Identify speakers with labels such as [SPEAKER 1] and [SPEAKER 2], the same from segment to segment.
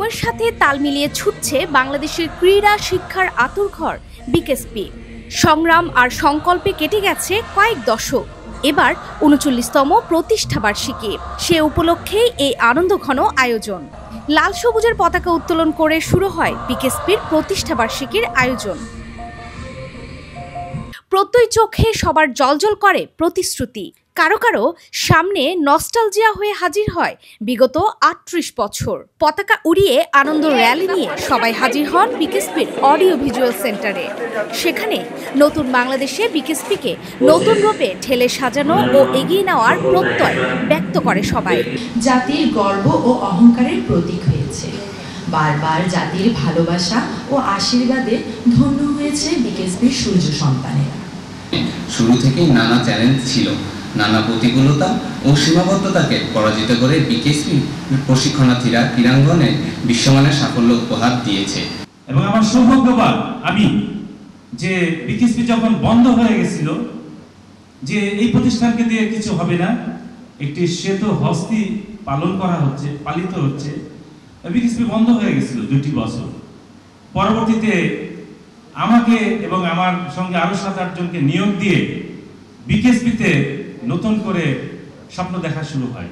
[SPEAKER 1] সময়ের সাথে তাল মিলিয়ে ছুটছে বাংলাদেশের ক্রীড়া শিক্ষার আঁতুড়ঘর বিকেএসপি। সংগ্রাম আর সংকল্পে কেটে গেছে কয়েক দশক। এবার ৩৯তম প্রতিষ্ঠাবার্ষিকী, সে উপলক্ষেই এই আনন্দঘন আয়োজন। লাল সবুজের পতাকা উত্তোলন করে শুরু হয় বিকেএসপির প্রতিষ্ঠাবার্ষিকীর আয়োজন। প্রত্যয় চোখে সবার জলজল করে প্রতিশ্রুতি। কারো কারো সামনে নস্টালজিয়া হয়ে হাজির হয় বিগত ৩৮ বছর। পতাকা উড়িয়ে আনন্দ র্যালি নিয়ে সবাই হাজির হন বিকেএসপির অডিও ভিজুয়াল সেন্টারে। সেখানে নতুন বাংলাদেশে বিকেএসপিকে নতুন রূপে ঠেলে সাজানো ও এগিয়ে নেওয়ার প্রত্যয় ব্যক্ত করে সবাই।
[SPEAKER 2] জাতির গর্ব ও অহংকারের প্রতীক হয়েছে। বারবার জাতির ভালোবাসা ও আশীর্বাদে ধন্য হয়েছে বিকেএসপির সূর্য সন্তানেরা।
[SPEAKER 3] শুরু থেকেই নানা চ্যালেঞ্জ ছিল, নানা প্রতিকূলতা ও সীমাবদ্ধতাকে পরাজিত করে বিকেএসপি প্রশিক্ষণার্থীরা ক্রীড়াঙ্গনে বিশ্বমানের সাফল্য উপহার দিয়েছে।
[SPEAKER 4] এবং আমার সৌভাগ্যবান আমি যে বিকেএসপি যখন বন্ধ হয়ে গেছিল, যে এই প্রতিষ্ঠানকে দিয়ে কিছু হবে না, একটি শ্বেত হস্তি পালিত হচ্ছে। বিকেএসপি বন্ধ হয়ে গেছিল 2টি বছর। পরবর্তীতে আমাকে এবং আমার সঙ্গে আরো 7-8 জনকে নিয়োগ দিয়ে বিকেএসপিতে নতুন করে স্বপ্ন দেখা শুরু হয়।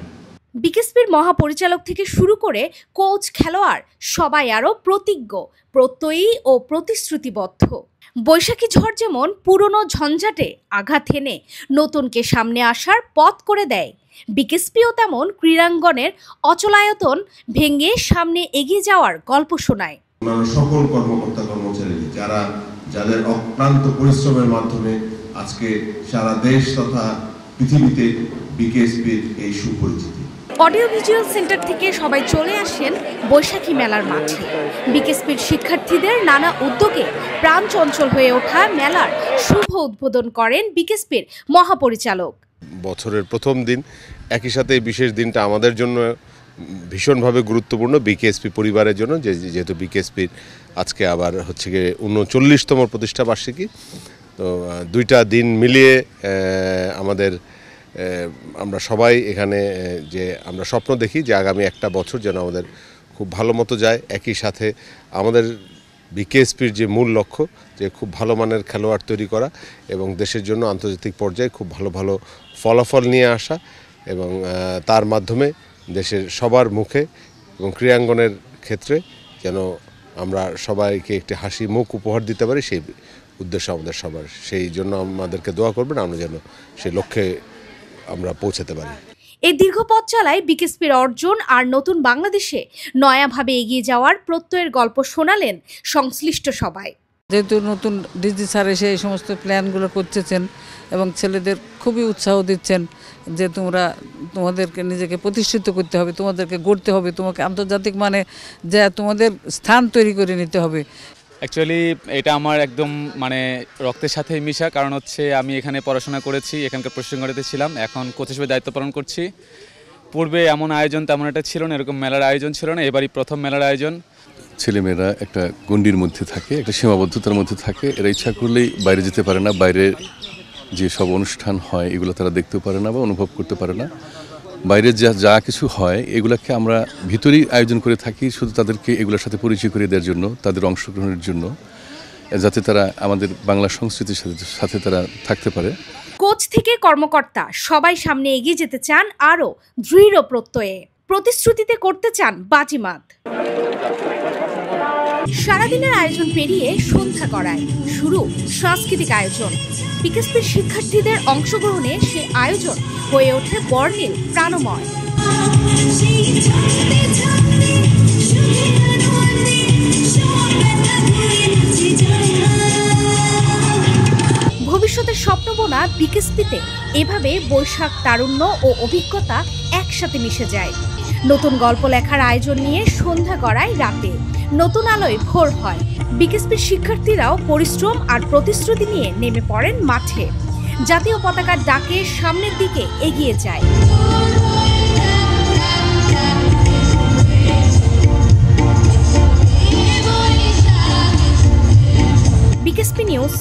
[SPEAKER 1] বিকেএসপির মহাপরিচালক থেকে শুরু করে কোচ, খেলোয়াড় সবাই আরও প্রতিজ্ঞ, প্রত্যয়ী ও প্রতিশ্রুতিবদ্ধ। বৈশাখী ঝড় যেমন পুরনো ঝঞ্ঝাটে আঘাত হেনে নতুনকে সামনে আসার পথ করে দেয়, বিকেএসপিও তেমন ক্রীড়াঙ্গনের অচলায়তন ভেঙে সামনে এগিয়ে যাওয়ার গল্প শোনায়।
[SPEAKER 5] সকল কর্মকর্তা কর্মচারী যাদের অক্লান্ত পরিশ্রমের মাধ্যমে আজকে সারা দেশ তথা পৃথিবীতে বিকেএসপির এই সুপরিচিতি।
[SPEAKER 1] অডিও ভিজুয়াল সেন্টার থেকে সবাই চলে আসেন বৈশাখী মেলার মাঠে। বিকেএসপির শিক্ষার্থীদের নানা উদ্যোগে প্রাণ চঞ্চল হয়ে ওঠা মেলার শুভ উদ্বোধন করেন বিকেএসপির মহাপরিচালক।
[SPEAKER 6] বছরের প্রথম দিন, একই সাথে এই বিশেষ দিনটা আমাদের জন্য ভীষণভাবে গুরুত্বপূর্ণ বিকেএসপি পরিবারের জন্য, যেহেতু বিকেএসপির আজকে আবার হচ্ছে গিয়ে ৩৯তম প্রতিষ্ঠাবার্ষিকী। তো 2টা দিন মিলিয়ে আমরা সবাই এখানে যে আমরা স্বপ্ন দেখি যে আগামী একটা বছর যেন আমাদের খুব ভালো মতো যায়। একই সাথে আমাদের বিকেএসপির যে মূল লক্ষ্য, যে খুব ভালো মানের খেলোয়াড় তৈরি করা এবং দেশের জন্য আন্তর্জাতিক পর্যায়ে খুব ভালো ভালো ফলাফল নিয়ে আসা এবং তার মাধ্যমে দেশের সবার মুখে এবং ক্রীড়াঙ্গনের ক্ষেত্রে যেন আমরা সবাইকে একটি হাসি মুখ উপহার দিতে পারি, সেই উদ্দেশ্য আমাদের সবার। সেই জন্য আমাদেরকে দোয়া করবেন, আমরা যেন সেই লক্ষ্যে আমরা পৌঁছাতে পারি।
[SPEAKER 1] এই দীর্ঘ পথ চালায় বিকেএসপির অর্জন আর নতুন বাংলাদেশে নয়াভাবে এগিয়ে যাওয়ার প্রত্যয়ের গল্প শোনালেন সংশ্লিষ্ট সবাই।
[SPEAKER 7] যেহেতু নতুন ডিজি স্যার এসে এই সমস্ত প্ল্যানগুলো করতেছেন এবং ছেলেদের খুবই উৎসাহ দিচ্ছেন যে তোমাদেরকে নিজেকে প্রতিষ্ঠিত করতে হবে, তোমাদেরকে গড়তে হবে, তোমাকে আন্তর্জাতিক মানে যে তোমাদের স্থান তৈরি করে নিতে হবে।
[SPEAKER 8] অ্যাকচুয়ালি এটা আমার একদম রক্তের সাথে মিশা, কারণ হচ্ছে আমি এখানে পড়াশোনা করেছি, এখানকার প্রশিক্ষণার্থী ছিলাম, এখন কোচ হিসেবে দায়িত্ব পালন করছি। পূর্বে এমন আয়োজন তেমন একটা ছিল না, এরকম মেলার আয়োজন ছিল না, এবারই প্রথম মেলার আয়োজন।
[SPEAKER 9] ছেলেমেয়েরা একটা গণ্ডির মধ্যে থাকে, একটা সীমাবদ্ধতার মধ্যে থাকে, এরা ইচ্ছা করলেই বাইরে যেতে পারে না, বাইরে যে সব অনুষ্ঠান হয় এগুলো তারা দেখতেও পারে না বা অনুভব করতে পারে না। বাইরে যা কিছু হয় এগুলোকে আমরা ভিতরেই আয়োজন করে থাকি, শুধু তাদেরকে এগুলোর সাথে পরিচয় করে দেওয়ার জন্য, তাদের অংশগ্রহণের জন্য, যাতে তারা আমাদের বাংলা সংস্কৃতির সাথে তারা থাকতে পারে।
[SPEAKER 1] কোচ থেকে কর্মকর্তা সবাই সামনে এগিয়ে যেতে চান আরও দৃঢ় প্রত্যয়ে, প্রতিশ্রুতিতে করতে চান বাজিমাত। সারাদিনের আয়োজন পেরিয়ে সন্ধ্যা করায় শুরু সাংস্কৃতিক আয়োজন। বিকেএসপির শিক্ষার্থীদের অংশগ্রহণে সে আয়োজন হয়ে ওঠে বর্ণিল, প্রাণময়। ভবিষ্যতের স্বপ্ন বোনা বিকেএসপিতে এভাবে বৈশাখ তারুণ্য ও অভিজ্ঞতা একসাথে মিশে যায়। নতুন গল্প লেখার আয়োজন নিয়ে সন্ধ্যা গড়ায় রাতে, নতুন আলোয় ভোর হয়। বিকেএসপির শিক্ষার্থীরাও পরিশ্রম আর প্রতিশ্রুতি নিয়ে নেমে পড়েন মাঠে, জাতীয় পতাকার ডাকে সামনের দিকে এগিয়ে যায়। BKSP news.